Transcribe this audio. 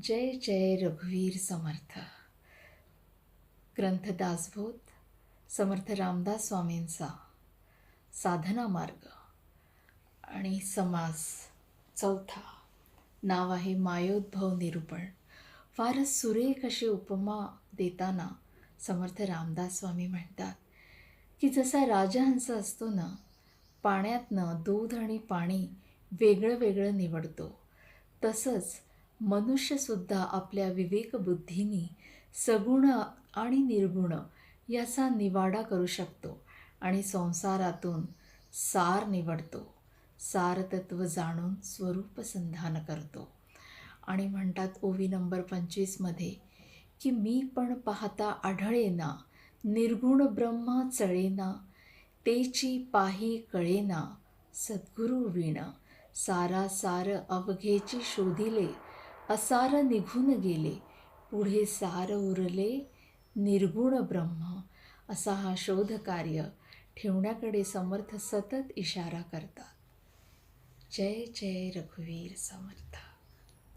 जय जय रघुवीर समर्थ. ग्रंथ दासबोध समर्थ रामदास स्वामींचा साधना मार्ग आणि समास चौथा. नाव आहे मायोद्भव निरूपण. फारच सुरेख अशी उपमा देताना समर्थ रामदास स्वामी म्हणतात की जसा राजहंस असतो ना, पाण्यातनं दूध आणि पाणी वेगळं वेगळं निवडतो, तसंच मनुष्यसुद्धा आपल्या विवेकबुद्धीने सगुण आणि निर्गुण याचा निवाडा करू शकतो आणि संसारातून सार निवडतो, सारतत्व जाणून स्वरूप संधान करतो. आणि म्हणतात ओवी नंबर 25मध्ये की मी पण पाहता आढळेना, निर्गुण ब्रह्म चळेना, तेची पाही कळेना, सद्गुरु वीण, सारासार अवघेची शोधिले, असार निघून गेले, पुढे सार उरले निर्गुण ब्रह्म. असा हा शोधकार्य ठेवण्याकडे समर्थ सतत इशारा करतात. जय जय रघुवीर समर्थ.